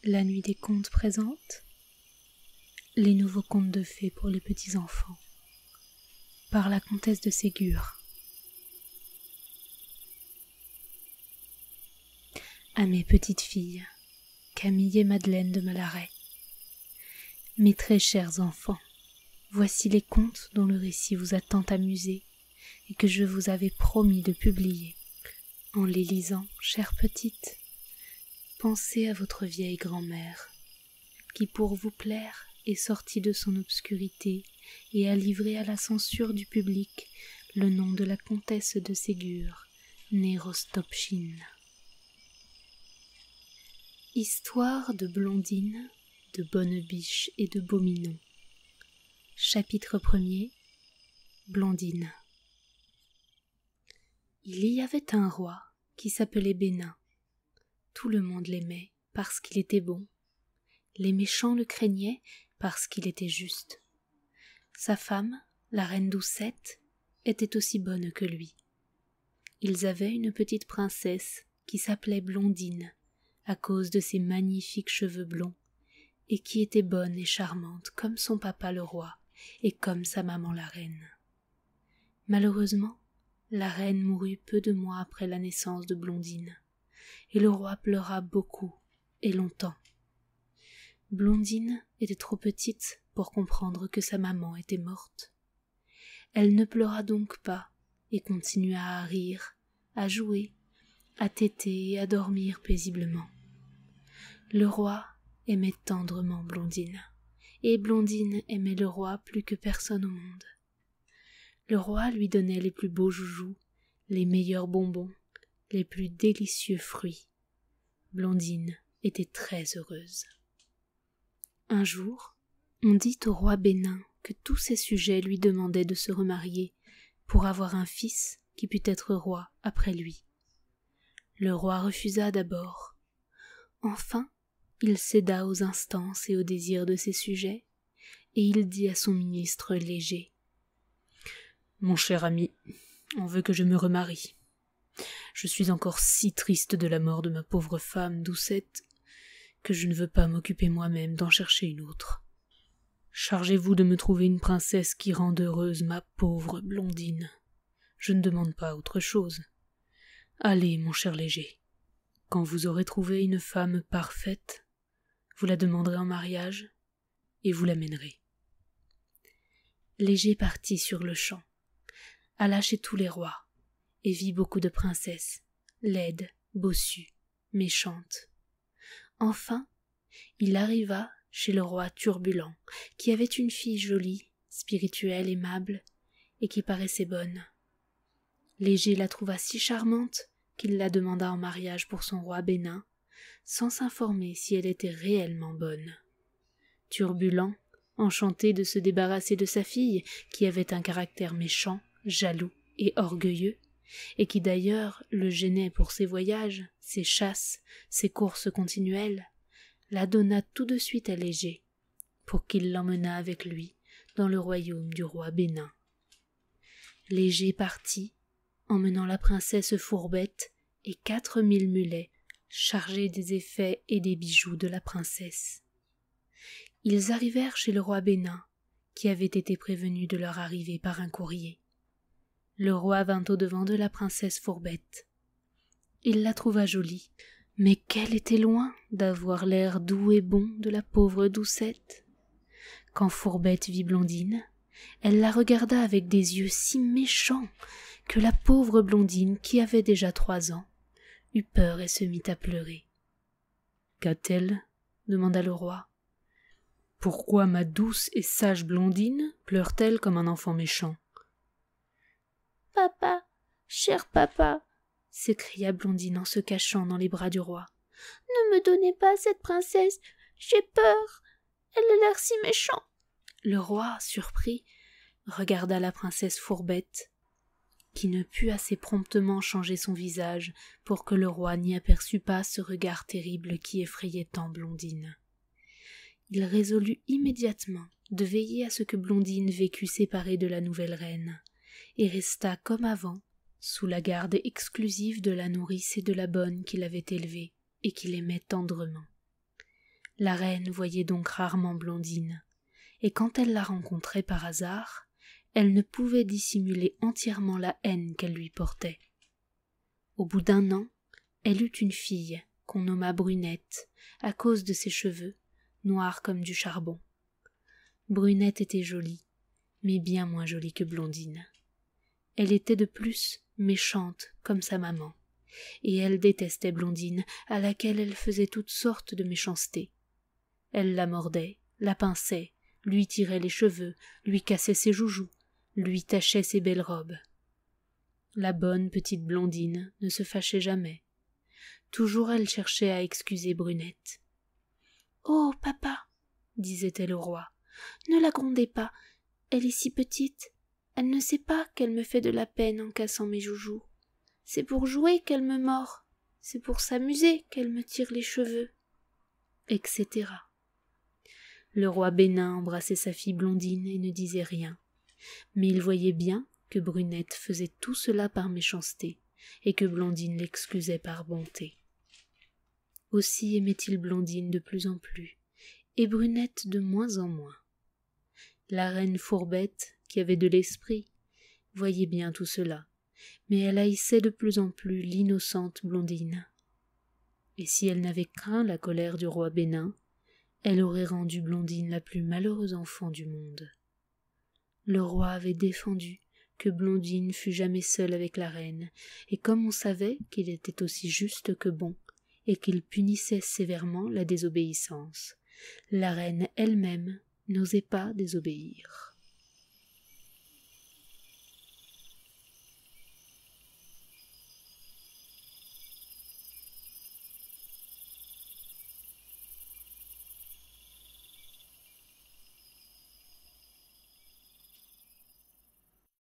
La nuit des contes présente les nouveaux contes de fées pour les petits enfants par la comtesse de Ségur. À mes petites filles, Camille et Madeleine de Malaret. Mes très chers enfants, voici les contes dont le récit vous a tant amusé et que je vous avais promis de publier. En les lisant, chères petites, pensez à votre vieille grand-mère, qui pour vous plaire est sortie de son obscurité et a livré à la censure du public le nom de la comtesse de Ségur, née Rostopchine. Histoire de Blondine, de Bonnebiche et de Beauminon. Chapitre 1er. Blondine. Il y avait un roi qui s'appelait Bénin. Tout le monde l'aimait parce qu'il était bon. Les méchants le craignaient parce qu'il était juste. Sa femme, la reine Doucette, était aussi bonne que lui. Ils avaient une petite princesse qui s'appelait Blondine à cause de ses magnifiques cheveux blonds et qui était bonne et charmante comme son papa le roi et comme sa maman la reine. Malheureusement, la reine mourut peu de mois après la naissance de Blondine, et le roi pleura beaucoup et longtemps. Blondine était trop petite pour comprendre que sa maman était morte. Elle ne pleura donc pas et continua à rire, à jouer, à téter et à dormir paisiblement. Le roi aimait tendrement Blondine, et Blondine aimait le roi plus que personne au monde. Le roi lui donnait les plus beaux joujoux, les meilleurs bonbons, les plus délicieux fruits. Blondine était très heureuse. Un jour, on dit au roi Bénin que tous ses sujets lui demandaient de se remarier pour avoir un fils qui pût être roi après lui. Le roi refusa d'abord. Enfin, il céda aux instances et aux désirs de ses sujets, et il dit à son ministre Léger: « Mon cher ami, on veut que je me remarie. Je suis encore si triste de la mort de ma pauvre femme Doucette que je ne veux pas m'occuper moi-même d'en chercher une autre. Chargez-vous de me trouver une princesse qui rende heureuse ma pauvre Blondine. Je ne demande pas autre chose. Allez, mon cher Léger, quand vous aurez trouvé une femme parfaite, vous la demanderez en mariage et vous l'amènerez. » Léger partit sur le champ, alla chez tous les rois, et vit beaucoup de princesses, laides, bossues, méchantes. Enfin, il arriva chez le roi Turbulent, qui avait une fille jolie, spirituelle, aimable, et qui paraissait bonne. Léger la trouva si charmante qu'il la demanda en mariage pour son roi Bénin, sans s'informer si elle était réellement bonne. Turbulent, enchanté de se débarrasser de sa fille, qui avait un caractère méchant, jaloux et orgueilleux, et qui d'ailleurs le gênait pour ses voyages, ses chasses, ses courses continuelles, la donna tout de suite à Léger, pour qu'il l'emmenât avec lui dans le royaume du roi Bénin. Léger partit, emmenant la princesse Fourbette et 4000 mulets chargés des effets et des bijoux de la princesse. Ils arrivèrent chez le roi Bénin, qui avait été prévenu de leur arrivée par un courrier. Le roi vint au-devant de la princesse Fourbette. Il la trouva jolie, mais qu'elle était loin d'avoir l'air doux et bon de la pauvre Doucette. Quand Fourbette vit Blondine, elle la regarda avec des yeux si méchants que la pauvre Blondine, qui avait déjà 3 ans, eut peur et se mit à pleurer. « Qu'a-t-elle » demanda le roi. « Pourquoi ma douce et sage Blondine pleure-t-elle comme un enfant méchant ?»« Papa, cher papa, » s'écria Blondine en se cachant dans les bras du roi. « ne me donnez pas cette princesse, j'ai peur, elle a l'air si méchant. » Le roi, surpris, regarda la princesse Fourbette, qui ne put assez promptement changer son visage pour que le roi n'y aperçût pas ce regard terrible qui effrayait tant Blondine. Il résolut immédiatement de veiller à ce que Blondine vécût séparée de la nouvelle reine, et resta comme avant, sous la garde exclusive de la nourrice et de la bonne qui l'avait élevée et qui l'aimait tendrement. La reine voyait donc rarement Blondine, et quand elle la rencontrait par hasard, elle ne pouvait dissimuler entièrement la haine qu'elle lui portait. Au bout d'1 an, elle eut une fille qu'on nomma Brunette, à cause de ses cheveux, noirs comme du charbon. Brunette était jolie, mais bien moins jolie que Blondine. Elle était de plus méchante comme sa maman, et elle détestait Blondine, à laquelle elle faisait toutes sortes de méchancetés. Elle la mordait, la pinçait, lui tirait les cheveux, lui cassait ses joujoux, lui tachait ses belles robes. La bonne petite Blondine ne se fâchait jamais. Toujours elle cherchait à excuser Brunette. « Oh, papa, disait-elle au roi, ne la grondez pas, elle est si petite, elle ne sait pas qu'elle me fait de la peine en cassant mes joujoux. C'est pour jouer qu'elle me mord, c'est pour s'amuser qu'elle me tire les cheveux, etc. » Le roi Bénin embrassait sa fille Blondine et ne disait rien, mais il voyait bien que Brunette faisait tout cela par méchanceté, et que Blondine l'excusait par bonté. Aussi aimait-il Blondine de plus en plus, et Brunette de moins en moins. La reine Fourbette, qui avait de l'esprit, voyait bien tout cela, mais elle haïssait de plus en plus l'innocente Blondine. Et si elle n'avait craint la colère du roi Bénin, elle aurait rendu Blondine la plus malheureuse enfant du monde. Le roi avait défendu que Blondine fût jamais seule avec la reine, et comme on savait qu'il était aussi juste que bon, et qu'il punissait sévèrement la désobéissance, la reine elle-même n'osait pas désobéir.